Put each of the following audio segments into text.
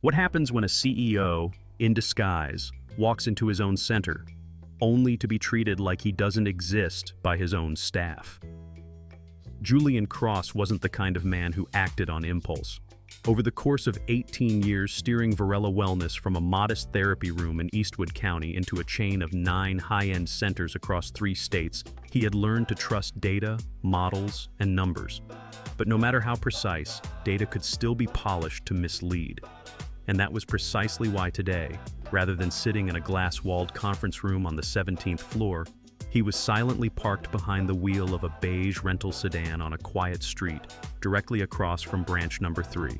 What happens when a CEO, in disguise, walks into his own center, only to be treated like he doesn't exist by his own staff? Julian Cross wasn't the kind of man who acted on impulse. Over the course of 18 years steering Varela Wellness from a modest therapy room in Eastwood County into a chain of 9 high-end centers across 3 states, he had learned to trust data, models, and numbers. But no matter how precise, data could still be polished to mislead. And that was precisely why today, rather than sitting in a glass-walled conference room on the 17th floor, he was silently parked behind the wheel of a beige rental sedan on a quiet street, directly across from branch number 3.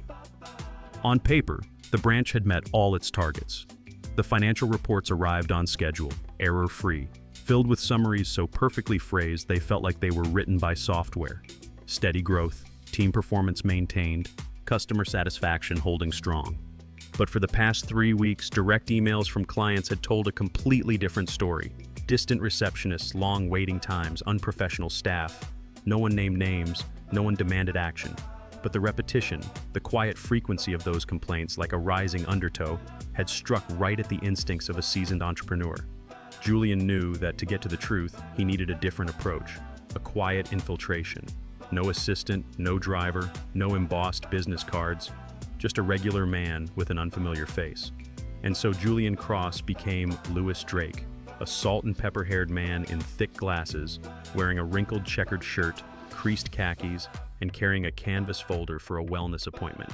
On paper, the branch had met all its targets. The financial reports arrived on schedule, error-free, filled with summaries so perfectly phrased they felt like they were written by software. Steady growth, team performance maintained, customer satisfaction holding strong. But for the past 3 weeks, direct emails from clients had told a completely different story. Distant receptionists, long waiting times, unprofessional staff. No one named names, no one demanded action. But the repetition, the quiet frequency of those complaints, like a rising undertow, had struck right at the instincts of a seasoned entrepreneur. Julian knew that to get to the truth, he needed a different approach, a quiet infiltration. No assistant, no driver, no embossed business cards, just a regular man with an unfamiliar face. And so Julian Cross became Louis Drake, a salt and pepper-haired man in thick glasses, wearing a wrinkled checkered shirt, creased khakis, and carrying a canvas folder for a wellness appointment.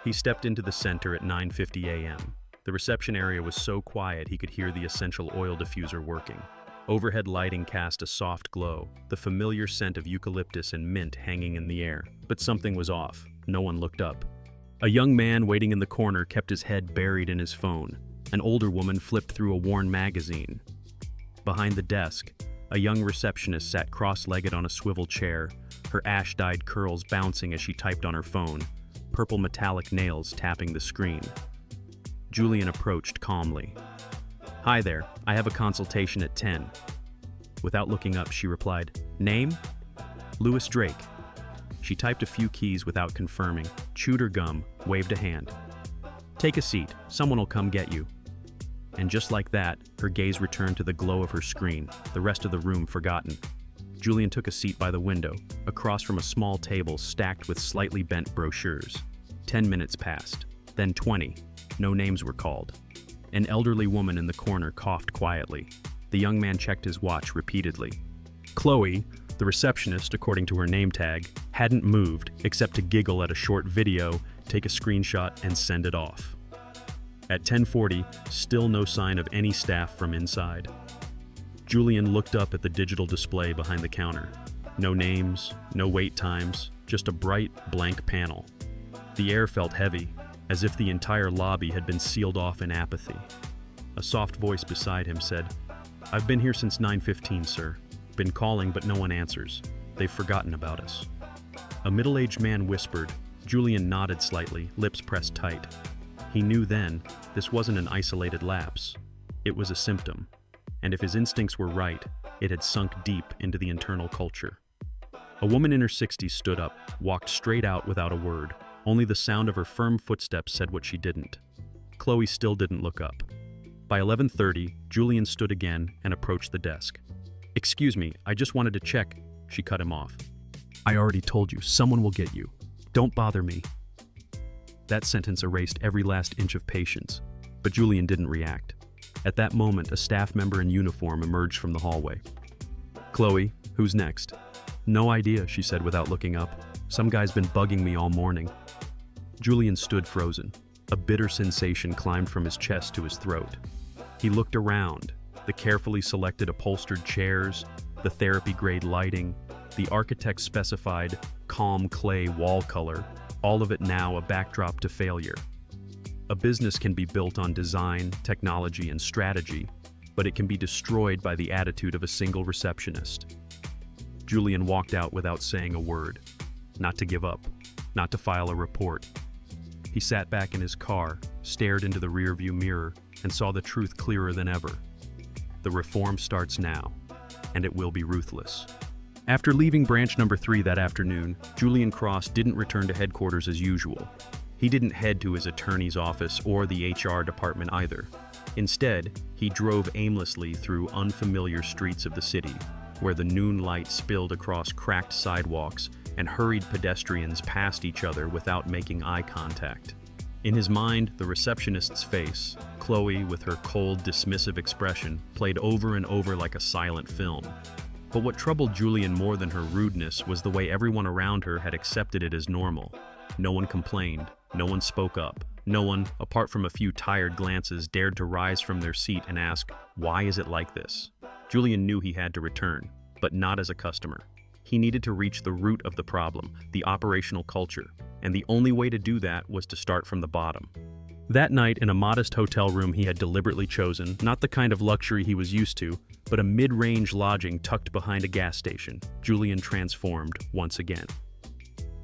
He stepped into the center at 9:50 a.m. The reception area was so quiet he could hear the essential oil diffuser working. Overhead lighting cast a soft glow, the familiar scent of eucalyptus and mint hanging in the air. But something was off. No one looked up. A young man waiting in the corner kept his head buried in his phone. An older woman flipped through a worn magazine. Behind the desk, a young receptionist sat cross-legged on a swivel chair, her ash-dyed curls bouncing as she typed on her phone, purple metallic nails tapping the screen. Julian approached calmly. "Hi there, I have a consultation at 10. Without looking up, she replied, "Name?" "Louis Drake." She typed a few keys without confirming, chewed her gum, waved a hand. "Take a seat, someone will come get you." And just like that, her gaze returned to the glow of her screen, the rest of the room forgotten. Julian took a seat by the window, across from a small table stacked with slightly bent brochures. 10 minutes passed, then 20. No names were called. An elderly woman in the corner coughed quietly. The young man checked his watch repeatedly. Chloe, the receptionist, according to her name tag, hadn't moved except to giggle at a short video, take a screenshot, and send it off. At 10:40, still no sign of any staff from inside. Julian looked up at the digital display behind the counter. No names, no wait times, just a bright, blank panel. The air felt heavy, as if the entire lobby had been sealed off in apathy. A soft voice beside him said, "I've been here since 9:15, sir. Been calling, but no one answers. They've forgotten about us." A middle-aged man whispered. Julian nodded slightly, lips pressed tight. He knew then, this wasn't an isolated lapse. It was a symptom. And if his instincts were right, it had sunk deep into the internal culture. A woman in her 60s stood up, walked straight out without a word. Only the sound of her firm footsteps said what she didn't. Chloe still didn't look up. By 11:30, Julian stood again and approached the desk. "Excuse me, I just wanted to check." She cut him off. "I already told you, someone will get you. Don't bother me." That sentence erased every last inch of patience, but Julian didn't react. At that moment, a staff member in uniform emerged from the hallway. "Chloe, who's next?" "No idea," she said without looking up. "Some guy's been bugging me all morning." Julian stood frozen. A bitter sensation climbed from his chest to his throat. He looked around, the carefully selected upholstered chairs, the therapy-grade lighting, the architect-specified calm clay wall color, all of it now a backdrop to failure. A business can be built on design, technology, and strategy, but it can be destroyed by the attitude of a single receptionist. Julian walked out without saying a word. Not to give up, not to file a report. He sat back in his car, stared into the rearview mirror, and saw the truth clearer than ever. The reform starts now, and it will be ruthless. After leaving branch number 3 that afternoon, Julian Cross didn't return to headquarters as usual. He didn't head to his attorney's office or the HR department either. Instead, he drove aimlessly through unfamiliar streets of the city, where the noon light spilled across cracked sidewalks and hurried pedestrians passed each other without making eye contact. In his mind, the receptionist's face, Chloe with her cold, dismissive expression, played over and over like a silent film. But what troubled Julian more than her rudeness was the way everyone around her had accepted it as normal. No one complained, no one spoke up, no one, apart from a few tired glances, dared to rise from their seat and ask, "Why is it like this?" Julian knew he had to return, but not as a customer. He needed to reach the root of the problem, the operational culture, and the only way to do that was to start from the bottom. That night, in a modest hotel room he had deliberately chosen, not the kind of luxury he was used to, but a mid-range lodging tucked behind a gas station, Julian transformed once again.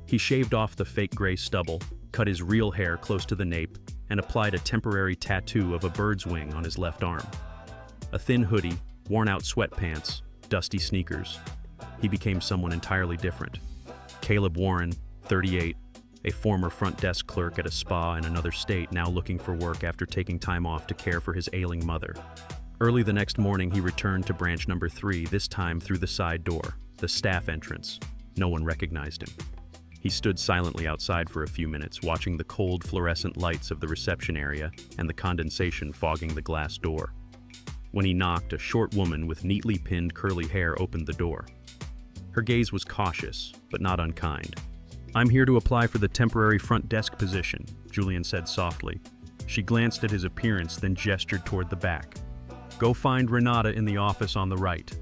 He shaved off the fake gray stubble, cut his real hair close to the nape, and applied a temporary tattoo of a bird's wing on his left arm. A thin hoodie, worn-out sweatpants, dusty sneakers. He became someone entirely different. Caleb Warren, 38, a former front desk clerk at a spa in another state, now looking for work after taking time off to care for his ailing mother. Early the next morning, he returned to branch number 3, this time through the side door, the staff entrance. No one recognized him. He stood silently outside for a few minutes, watching the cold fluorescent lights of the reception area and the condensation fogging the glass door. When he knocked, a short woman with neatly pinned curly hair opened the door. Her gaze was cautious, but not unkind. "I'm here to apply for the temporary front desk position," Julian said softly. She glanced at his appearance, then gestured toward the back. "Go find Renata in the office on the right."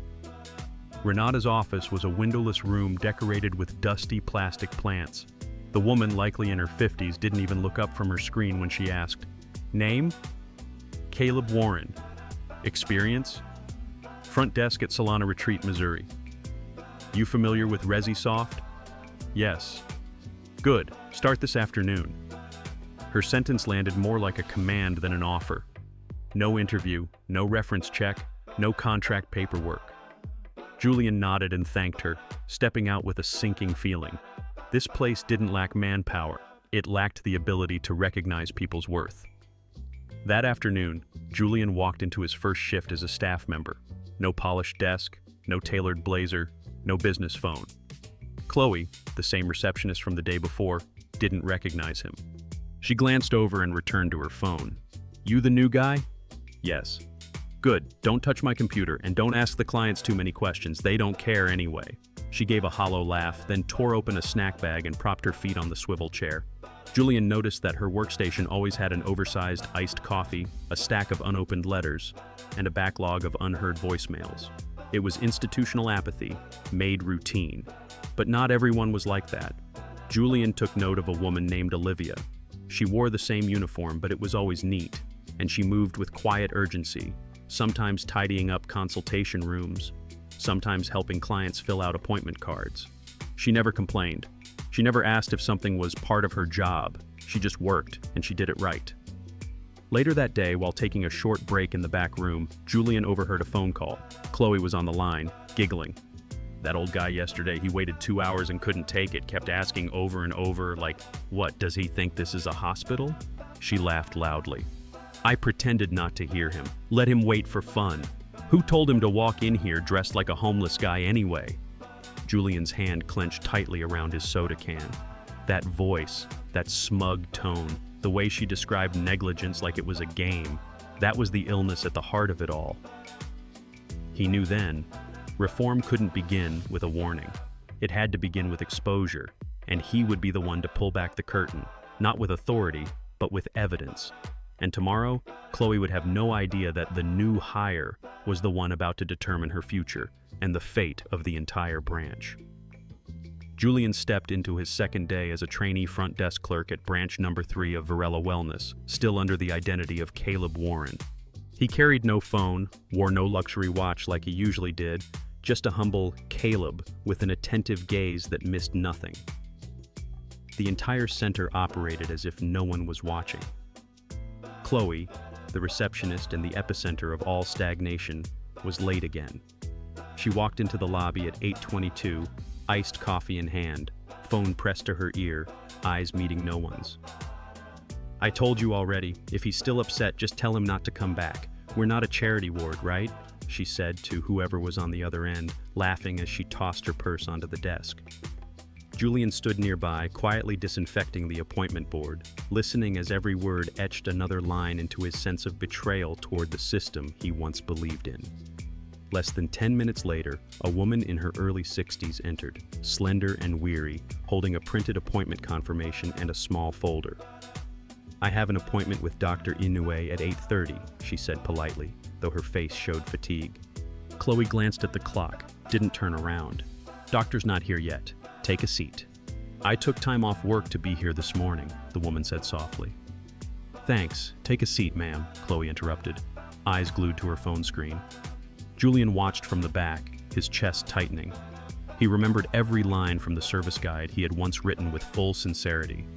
Renata's office was a windowless room decorated with dusty plastic plants. The woman, likely in her 50s, didn't even look up from her screen when she asked, "Name?" "Caleb Warren." "Experience?" "Front desk at Solana Retreat, Missouri." "You familiar with ResiSoft?" "Yes." "Good. Start this afternoon." Her sentence landed more like a command than an offer. No interview, no reference check, no contract paperwork. Julian nodded and thanked her, stepping out with a sinking feeling. This place didn't lack manpower. It lacked the ability to recognize people's worth. That afternoon, Julian walked into his first shift as a staff member. No polished desk, no tailored blazer, no business phone. Chloe, the same receptionist from the day before, didn't recognize him. She glanced over and returned to her phone. "You the new guy?" "Yes." "Good. Don't touch my computer, and don't ask the clients too many questions. They don't care anyway." She gave a hollow laugh, then tore open a snack bag and propped her feet on the swivel chair. Julian noticed that her workstation always had an oversized iced coffee, a stack of unopened letters, and a backlog of unheard voicemails. It was institutional apathy, made routine. But not everyone was like that. Julian took note of a woman named Olivia. She wore the same uniform, but it was always neat, and she moved with quiet urgency, sometimes tidying up consultation rooms, sometimes helping clients fill out appointment cards. She never complained. She never asked if something was part of her job. She just worked, and she did it right. Later that day, while taking a short break in the back room, Julian overheard a phone call. Chloe was on the line, giggling. "That old guy yesterday, he waited 2 hours and couldn't take it, kept asking over and over, like, what, does he think this is a hospital?" She laughed loudly. "I pretended not to hear him. Let him wait for fun. Who told him to walk in here dressed like a homeless guy anyway?" Julian's hand clenched tightly around his soda can. That voice, that smug tone, the way she described negligence like it was a game, that was the illness at the heart of it all. He knew then, reform couldn't begin with a warning. It had to begin with exposure, and he would be the one to pull back the curtain, not with authority, but with evidence. And tomorrow, Chloe would have no idea that the new hire was the one about to determine her future and the fate of the entire branch. Julian stepped into his second day as a trainee front desk clerk at branch number 3 of Varela Wellness, still under the identity of Caleb Warren. He carried no phone, wore no luxury watch like he usually did, just a humble Caleb with an attentive gaze that missed nothing. The entire center operated as if no one was watching. Chloe, the receptionist and the epicenter of all stagnation, was late again. She walked into the lobby at 8:22, iced coffee in hand, phone pressed to her ear, eyes meeting no one's. I told you already. If he's still upset, just tell him not to come back. We're not a charity ward, right? She said to whoever was on the other end, laughing as she tossed her purse onto the desk. Julian stood nearby, quietly disinfecting the appointment board, listening as every word etched another line into his sense of betrayal toward the system he once believed in. Less than 10 minutes later, a woman in her early 60s entered, slender and weary, holding a printed appointment confirmation and a small folder. I have an appointment with Dr. Inoue at 8:30, she said politely, though her face showed fatigue. Chloe glanced at the clock, didn't turn around. Doctor's not here yet. Take a seat. I took time off work to be here this morning, the woman said softly. Thanks. Take a seat, ma'am, Chloe interrupted, eyes glued to her phone screen. Julian watched from the back, his chest tightening. He remembered every line from the service guide he had once written with full sincerity.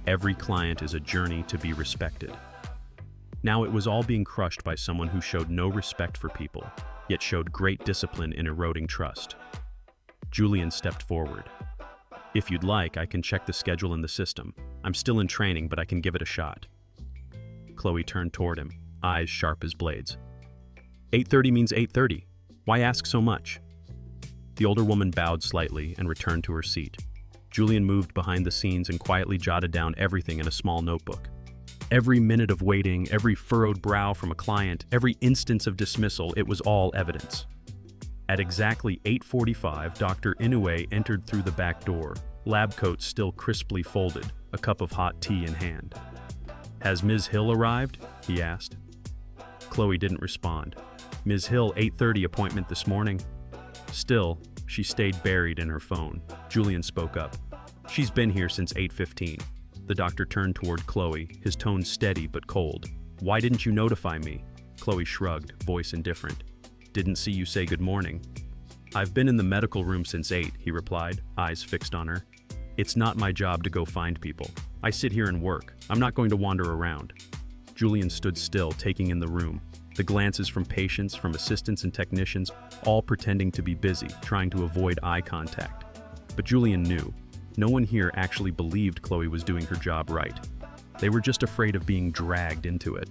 Every client is a journey to be respected. Now it was all being crushed by someone who showed no respect for people, yet showed great discipline in eroding trust. Julian stepped forward. If you'd like, I can check the schedule in the system. I'm still in training, but I can give it a shot. Chloe turned toward him, eyes sharp as blades. 8:30 means 8:30. Why ask so much? The older woman bowed slightly and returned to her seat. Julian moved behind the scenes and quietly jotted down everything in a small notebook. Every minute of waiting, every furrowed brow from a client, every instance of dismissal, it was all evidence. At exactly 8:45, Dr. Inoue entered through the back door, lab coat still crisply folded, a cup of hot tea in hand. Has Ms. Hill arrived? He asked. Chloe didn't respond. Ms. Hill, 8:30 appointment this morning. Still, she stayed buried in her phone. Julian spoke up. She's been here since 8:15. The doctor turned toward Chloe, his tone steady but cold. Why didn't you notify me? Chloe shrugged, voice indifferent. Didn't see you say good morning. I've been in the medical room since 8, he replied, eyes fixed on her. It's not my job to go find people. I sit here and work. I'm not going to wander around. Julian stood still, taking in the room. The glances from patients, from assistants and technicians, all pretending to be busy, trying to avoid eye contact. But Julian knew. No one here actually believed Chloe was doing her job right. They were just afraid of being dragged into it.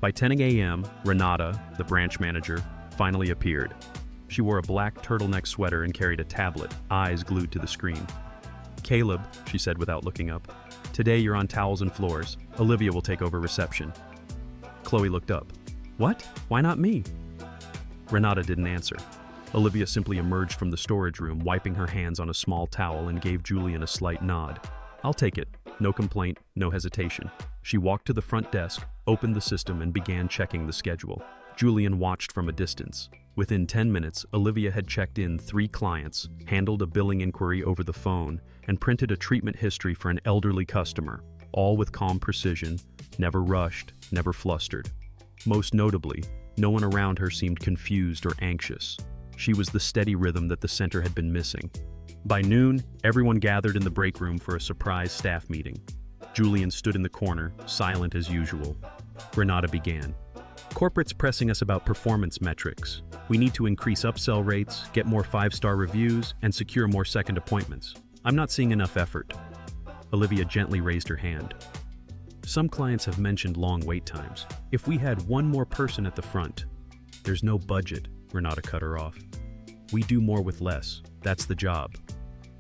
By 10 a.m., Renata, the branch manager, finally appeared. She wore a black turtleneck sweater and carried a tablet, eyes glued to the screen. Caleb, she said without looking up, today you're on towels and floors. Olivia will take over reception. Chloe looked up. What? Why not me? Renata didn't answer. Olivia simply emerged from the storage room, wiping her hands on a small towel, and gave Julian a slight nod. I'll take it. No complaint, no hesitation. She walked to the front desk, opened the system, and began checking the schedule. Julian watched from a distance. Within 10 minutes, Olivia had checked in 3 clients, handled a billing inquiry over the phone, and printed a treatment history for an elderly customer, all with calm precision, never rushed, never flustered. Most notably, no one around her seemed confused or anxious. She was the steady rhythm that the center had been missing. By noon, everyone gathered in the break room for a surprise staff meeting. Julian stood in the corner, silent as usual. Renata began. Corporate's pressing us about performance metrics. We need to increase upsell rates, get more 5-star reviews, and secure more second appointments. I'm not seeing enough effort. Olivia gently raised her hand. Some clients have mentioned long wait times. If we had one more person at the front. There's no budget, Renata cut her off. We do more with less. That's the job.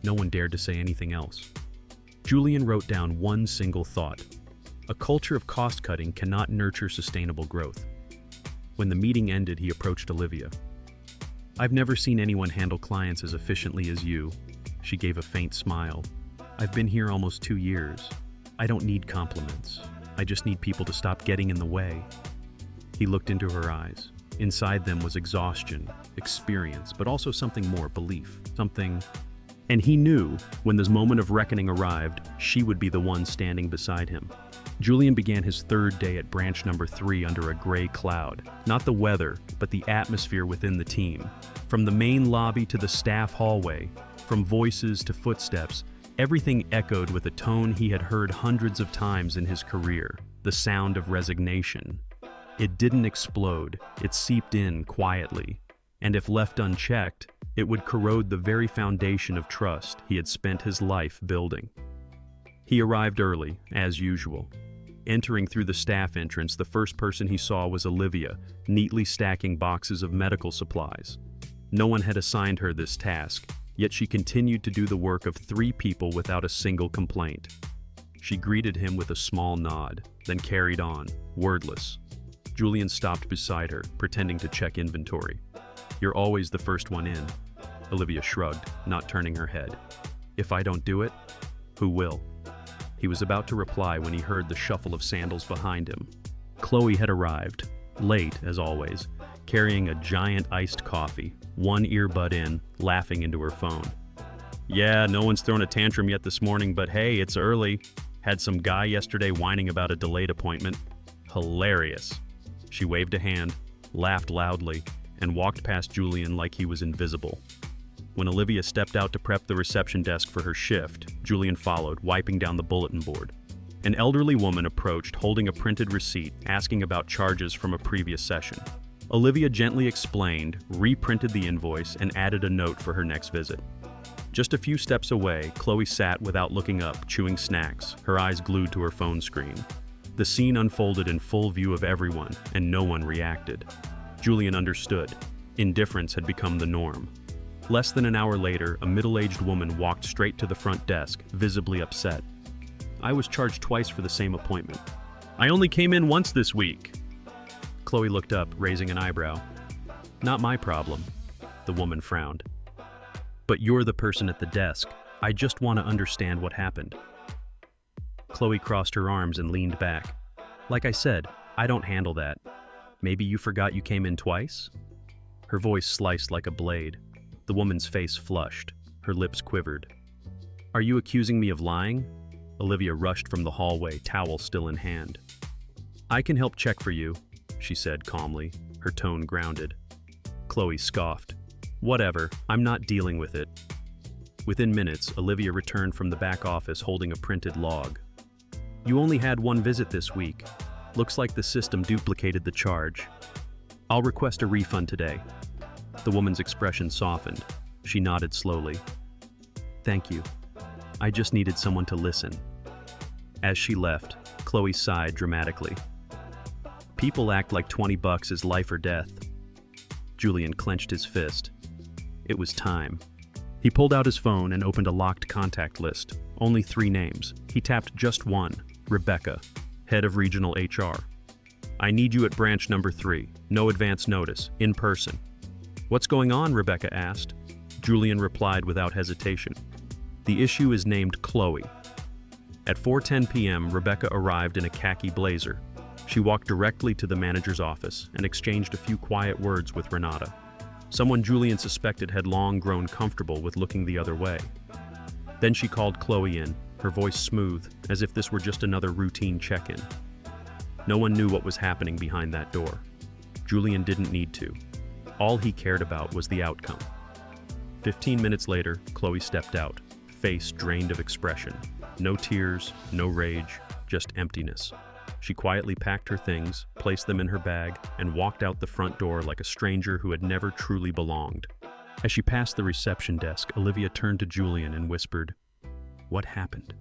No one dared to say anything else. Julian wrote down one single thought. A culture of cost-cutting cannot nurture sustainable growth. When the meeting ended, he approached Olivia. I've never seen anyone handle clients as efficiently as you. She gave a faint smile. I've been here almost 2 years. I don't need compliments. I just need people to stop getting in the way. He looked into her eyes. Inside them was exhaustion, experience, but also something more, belief, something. And he knew, when this moment of reckoning arrived, she would be the one standing beside him. Julian began his 3rd day at branch number 3 under a gray cloud. Not the weather, but the atmosphere within the team. From the main lobby to the staff hallway, from voices to footsteps, everything echoed with a tone he had heard hundreds of times in his career, the sound of resignation. It didn't explode, it seeped in quietly, and if left unchecked, it would corrode the very foundation of trust he had spent his life building. He arrived early, as usual. Entering through the staff entrance, the first person he saw was Olivia, neatly stacking boxes of medical supplies. No one had assigned her this task, yet she continued to do the work of 3 people without a single complaint. She greeted him with a small nod, then carried on, wordless. Julian stopped beside her, pretending to check inventory. "You're always the first one in." Olivia shrugged, not turning her head. "If I don't do it, who will?" He was about to reply when he heard the shuffle of sandals behind him. Chloe had arrived, late as always, carrying a giant iced coffee, one earbud in, laughing into her phone. "Yeah, no one's thrown a tantrum yet this morning, but hey, it's early. Had some guy yesterday whining about a delayed appointment. Hilarious." She waved a hand, laughed loudly, and walked past Julian like he was invisible. When Olivia stepped out to prep the reception desk for her shift, Julian followed, wiping down the bulletin board. An elderly woman approached, holding a printed receipt, asking about charges from a previous session. Olivia gently explained, reprinted the invoice, and added a note for her next visit. Just a few steps away, Chloe sat without looking up, chewing snacks, her eyes glued to her phone screen. The scene unfolded in full view of everyone, and no one reacted. Julian understood. Indifference had become the norm. Less than an hour later, a middle-aged woman walked straight to the front desk, visibly upset. "I was charged twice for the same appointment. I only came in once this week." Chloe looked up, raising an eyebrow. "Not my problem," the woman frowned. "But you're the person at the desk. I just want to understand what happened." Chloe crossed her arms and leaned back. "Like I said, I don't handle that. Maybe you forgot you came in twice?" Her voice sliced like a blade. The woman's face flushed. Her lips quivered. "Are you accusing me of lying?" Olivia rushed from the hallway, towel still in hand. "I can help check for you," she said calmly, her tone grounded. Chloe scoffed. "Whatever, I'm not dealing with it." Within minutes, Olivia returned from the back office holding a printed log. "You only had one visit this week. Looks like the system duplicated the charge. I'll request a refund today." The woman's expression softened. She nodded slowly. "Thank you. I just needed someone to listen." As she left, Chloe sighed dramatically. "People act like $20 is life or death." Julian clenched his fist. It was time. He pulled out his phone and opened a locked contact list. Only 3 names. He tapped just one, Rebecca, head of regional HR. "I need you at branch number 3. No advance notice. In person." "What's going on?" Rebecca asked. Julian replied without hesitation. "The issue is named Chloe." At 4:10 p.m., Rebecca arrived in a khaki blazer. She walked directly to the manager's office and exchanged a few quiet words with Renata. Someone Julian suspected had long grown comfortable with looking the other way. Then she called Chloe in, her voice smooth, as if this were just another routine check-in. No one knew what was happening behind that door. Julian didn't need to. All he cared about was the outcome. 15 minutes later, Chloe stepped out, face drained of expression. No tears, no rage, just emptiness. She quietly packed her things, placed them in her bag, and walked out the front door like a stranger who had never truly belonged. As she passed the reception desk, Olivia turned to Julian and whispered, "What happened?"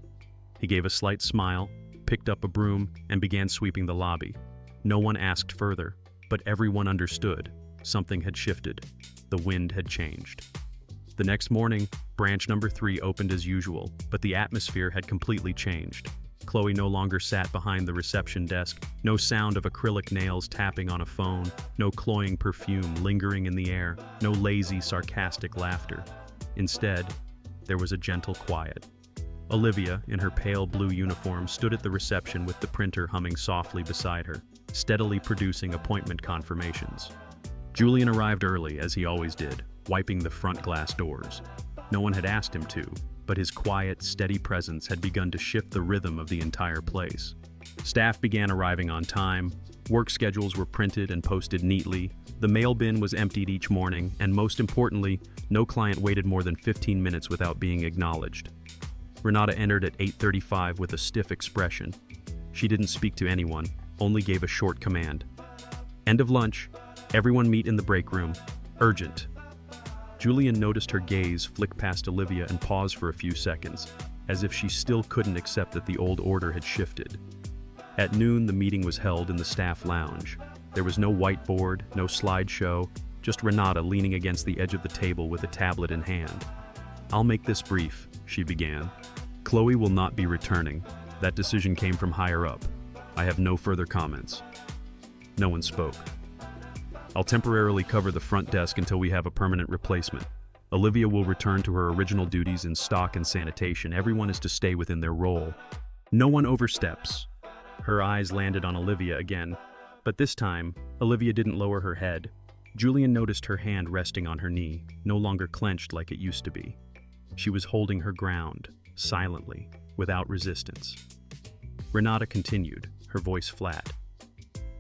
He gave a slight smile, picked up a broom, and began sweeping the lobby. No one asked further, but everyone understood. Something had shifted. The wind had changed. The next morning, branch number 3 opened as usual, but the atmosphere had completely changed. Chloe no longer sat behind the reception desk, no sound of acrylic nails tapping on a phone, no cloying perfume lingering in the air, no lazy, sarcastic laughter. Instead, there was a gentle quiet. Olivia, in her pale blue uniform, stood at the reception with the printer humming softly beside her, steadily producing appointment confirmations. Julian arrived early, as he always did, wiping the front glass doors. No one had asked him to, but his quiet, steady presence had begun to shift the rhythm of the entire place. Staff began arriving on time, work schedules were printed and posted neatly, the mail bin was emptied each morning, and most importantly, no client waited more than 15 minutes without being acknowledged. Renata entered at 8:35 with a stiff expression. She didn't speak to anyone, only gave a short command. "End of lunch. Everyone meet in the break room. Urgent." Julian noticed her gaze flick past Olivia and pause for a few seconds, as if she still couldn't accept that the old order had shifted. At noon, the meeting was held in the staff lounge. There was no whiteboard, no slideshow, just Renata leaning against the edge of the table with a tablet in hand. "I'll make this brief," she began. "Chloe will not be returning. That decision came from higher up. I have no further comments." No one spoke. "I'll temporarily cover the front desk until we have a permanent replacement. Olivia will return to her original duties in stock and sanitation. Everyone is to stay within their role. No one oversteps." Her eyes landed on Olivia again, but this time, Olivia didn't lower her head. Julian noticed her hand resting on her knee, no longer clenched like it used to be. She was holding her ground, silently, without resistance. Renata continued, her voice flat.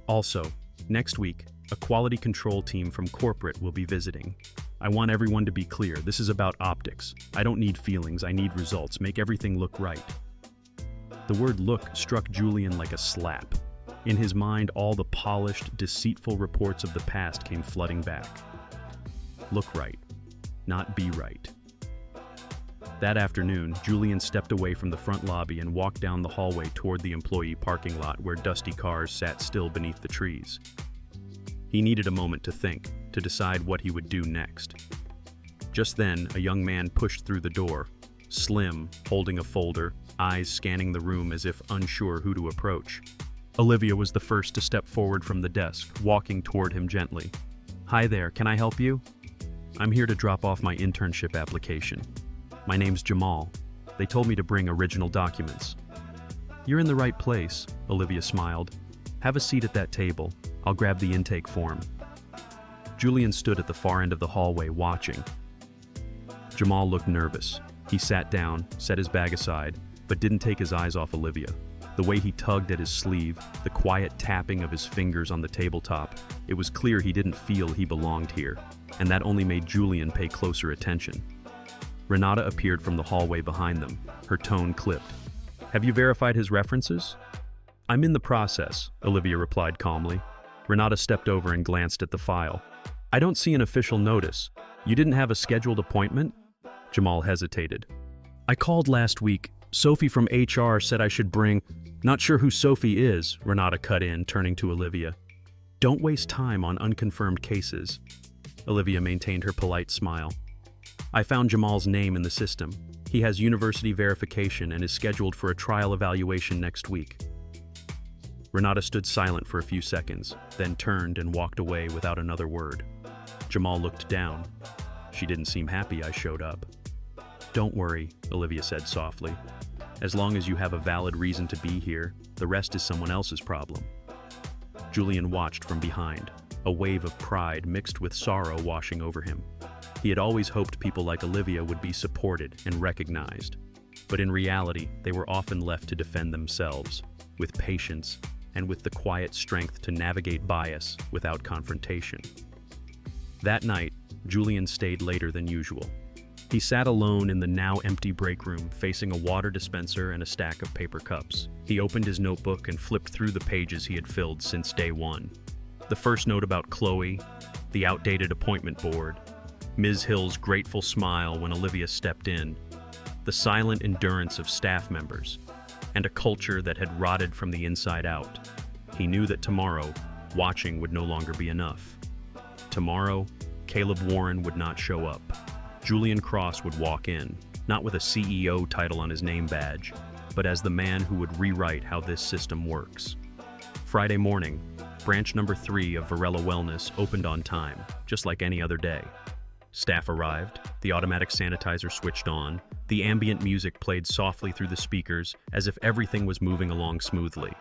"Also, next week, a quality control team from corporate will be visiting. I want everyone to be clear, this is about optics. I don't need feelings, I need results. Make everything look right." The word "look" struck Julian like a slap. In his mind, all the polished, deceitful reports of the past came flooding back. Look right, not be right. That afternoon, Julian stepped away from the front lobby and walked down the hallway toward the employee parking lot where dusty cars sat still beneath the trees. He needed a moment to think, to decide what he would do next. Just then, a young man pushed through the door, slim, holding a folder, eyes scanning the room as if unsure who to approach. Olivia was the first to step forward from the desk, walking toward him gently. "Hi there, can I help you?" "I'm here to drop off my internship application. My name's Jamal. They told me to bring original documents." "You're in the right place," Olivia smiled. "Have a seat at that table. I'll grab the intake form." Julian stood at the far end of the hallway, watching. Jamal looked nervous. He sat down, set his bag aside, but didn't take his eyes off Olivia. The way he tugged at his sleeve, the quiet tapping of his fingers on the tabletop, it was clear he didn't feel he belonged here, and that only made Julian pay closer attention. Renata appeared from the hallway behind them, her tone clipped. "Have you verified his references?" "I'm in the process," Olivia replied calmly. Renata stepped over and glanced at the file. "I don't see an official notice. You didn't have a scheduled appointment?" Jamal hesitated. "I called last week. Sophie from HR said I should bring—" "Not sure who Sophie is," Renata cut in, turning to Olivia. "Don't waste time on unconfirmed cases." Olivia maintained her polite smile. "I found Jamal's name in the system. He has university verification and is scheduled for a trial evaluation next week." Renata stood silent for a few seconds, then turned and walked away without another word. Jamal looked down. "She didn't seem happy I showed up." "Don't worry," Olivia said softly. "As long as you have a valid reason to be here, the rest is someone else's problem." Julian watched from behind, a wave of pride mixed with sorrow washing over him. He had always hoped people like Olivia would be supported and recognized, but in reality, they were often left to defend themselves, with patience and with the quiet strength to navigate bias without confrontation. That night, Julian stayed later than usual. He sat alone in the now empty break room, facing a water dispenser and a stack of paper cups. He opened his notebook and flipped through the pages he had filled since day one. The first note about Chloe, the outdated appointment board, Ms. Hill's grateful smile when Olivia stepped in, the silent endurance of staff members, and a culture that had rotted from the inside out. He knew that tomorrow, watching would no longer be enough. Tomorrow, Caleb Warren would not show up. Julian Cross would walk in, not with a CEO title on his name badge, but as the man who would rewrite how this system works. Friday morning, branch number 3 of Varela Wellness opened on time, just like any other day. Staff arrived, the automatic sanitizer switched on, the ambient music played softly through the speakers as if everything was moving along smoothly.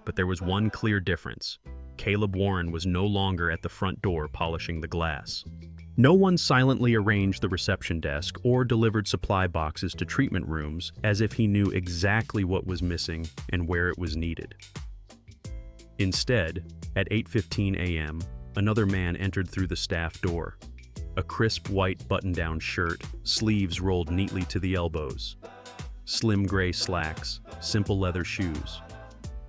But there was one clear difference. Caleb Warren was no longer at the front door polishing the glass. No one silently arranged the reception desk or delivered supply boxes to treatment rooms as if he knew exactly what was missing and where it was needed. Instead, at 8:15 a.m., another man entered through the staff door. A crisp white button-down shirt, sleeves rolled neatly to the elbows. Slim gray slacks, simple leather shoes.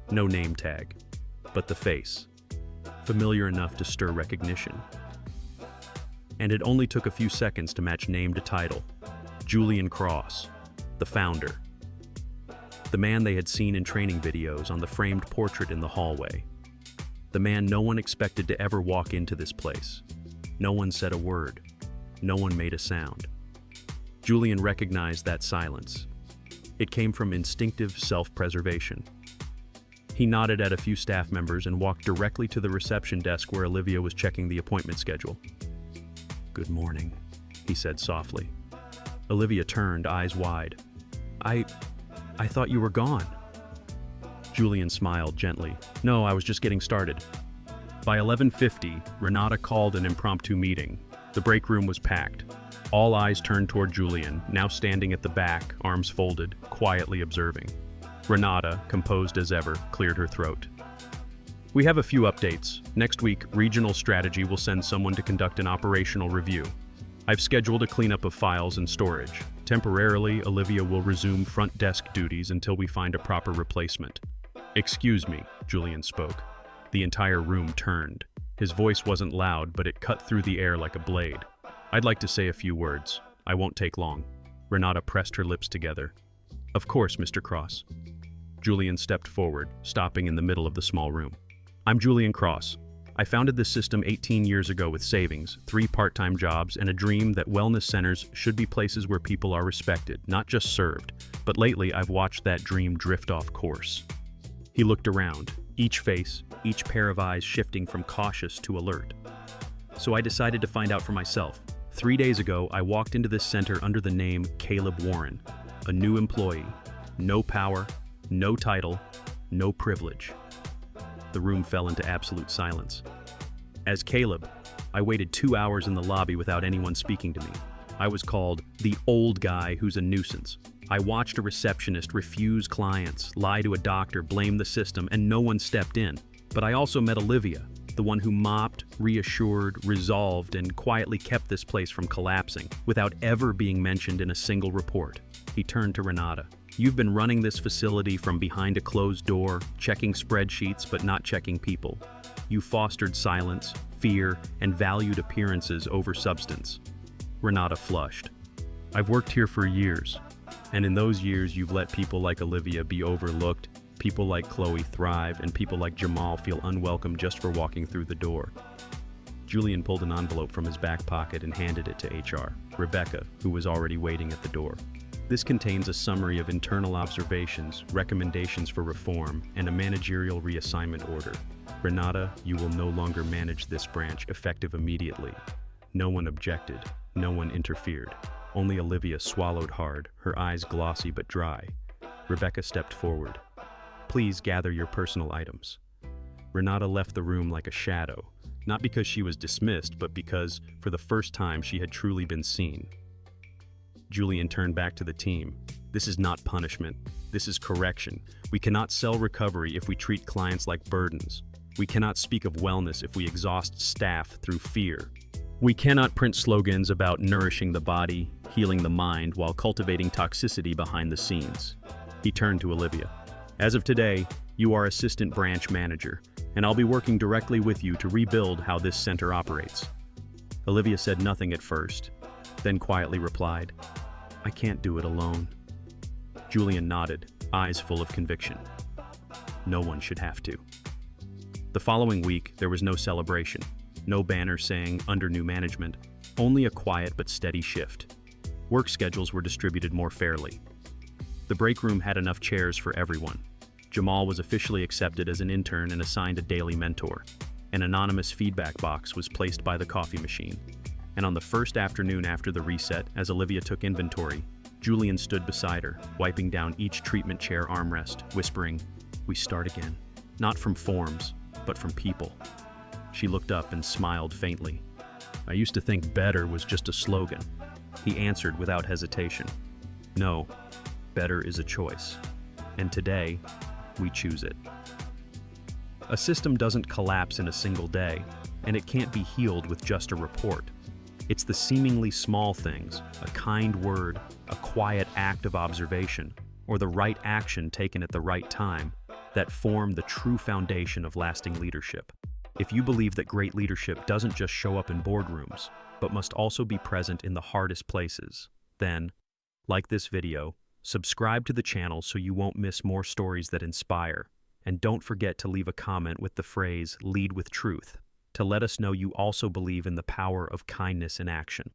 No name tag, but the face. Familiar enough to stir recognition. And it only took a few seconds to match name to title. Julian Cross, the founder. The man they had seen in training videos on the framed portrait in the hallway. The man no one expected to ever walk into this place. No one said a word. No one made a sound. Julian recognized that silence. It came from instinctive self-preservation. He nodded at a few staff members and walked directly to the reception desk where Olivia was checking the appointment schedule. "Good morning," he said softly. Olivia turned, eyes wide. I thought you were gone." Julian smiled gently. "No, I was just getting started." By 11:50, Renata called an impromptu meeting. The break room was packed. All eyes turned toward Julian, now standing at the back, arms folded, quietly observing. Renata, composed as ever, cleared her throat. "We have a few updates. Next week, Regional Strategy will send someone to conduct an operational review. I've scheduled a cleanup of files and storage. Temporarily, Olivia will resume front desk duties until we find a proper replacement." "Excuse me," Julian spoke. The entire room turned. His voice wasn't loud, but it cut through the air like a blade. "I'd like to say a few words. I won't take long." Renata pressed her lips together. "Of course, Mr. Cross." Julian stepped forward, stopping in the middle of the small room. "I'm Julian Cross. I founded this system 18 years ago with savings, 3 part-time jobs, and a dream that wellness centers should be places where people are respected, not just served. But lately, I've watched that dream drift off course." He looked around, each face, each pair of eyes shifting from cautious to alert. "So I decided to find out for myself. 3 days ago, I walked into this center under the name Caleb Warren, a new employee. No power, no title, no privilege." The room fell into absolute silence. As Caleb, I waited 2 hours in the lobby without anyone speaking to me. I was called the old guy who's a nuisance. I watched a receptionist refuse clients, lie to a doctor, blame the system, and no one stepped in. But I also met Olivia, the one who mopped, reassured, resolved, and quietly kept this place from collapsing, without ever being mentioned in a single report. He turned to Renata. "You've been running this facility from behind a closed door, checking spreadsheets but not checking people. You fostered silence, fear, and valued appearances over substance." Renata flushed. "I've worked here for years, and in those years you've let people like Olivia be overlooked, people like Chloe thrive, and people like Jamal feel unwelcome just for walking through the door." Julian pulled an envelope from his back pocket and handed it to HR, Rebecca, who was already waiting at the door. "This contains a summary of internal observations, recommendations for reform, and a managerial reassignment order. Renata, you will no longer manage this branch effective immediately." No one objected. No one interfered. Only Olivia swallowed hard, her eyes glossy but dry. Rebecca stepped forward. "Please gather your personal items." Renata left the room like a shadow, not because she was dismissed, but because, for the first time, she had truly been seen. Julian turned back to the team. "This is not punishment. This is correction. We cannot sell recovery if we treat clients like burdens. We cannot speak of wellness if we exhaust staff through fear. We cannot print slogans about nourishing the body, healing the mind, while cultivating toxicity behind the scenes." He turned to Olivia. "As of today, you are assistant branch manager, and I'll be working directly with you to rebuild how this center operates." Olivia said nothing at first, then quietly replied, "I can't do it alone." Julian nodded, eyes full of conviction. No one should have to. The following week, there was no celebration, no banner saying "under new management," only a quiet but steady shift. Work schedules were distributed more fairly. The break room had enough chairs for everyone. Jamal was officially accepted as an intern and assigned a daily mentor. An anonymous feedback box was placed by the coffee machine. And on the first afternoon after the reset, as Olivia took inventory, Julian stood beside her, wiping down each treatment chair armrest, whispering, "We start again. Not from forms, but from people." She looked up and smiled faintly. "I used to think better was just a slogan." He answered without hesitation. "No, better is a choice. And today, we choose it." A system doesn't collapse in a single day, and it can't be healed with just a report. It's the seemingly small things, a kind word, a quiet act of observation, or the right action taken at the right time, that form the true foundation of lasting leadership. If you believe that great leadership doesn't just show up in boardrooms, but must also be present in the hardest places, then, like this video, Subscribe to the channel so you won't miss more stories that inspire. And don't forget to leave a comment with the phrase "Lead with Truth" to let us know you also believe in the power of kindness in action.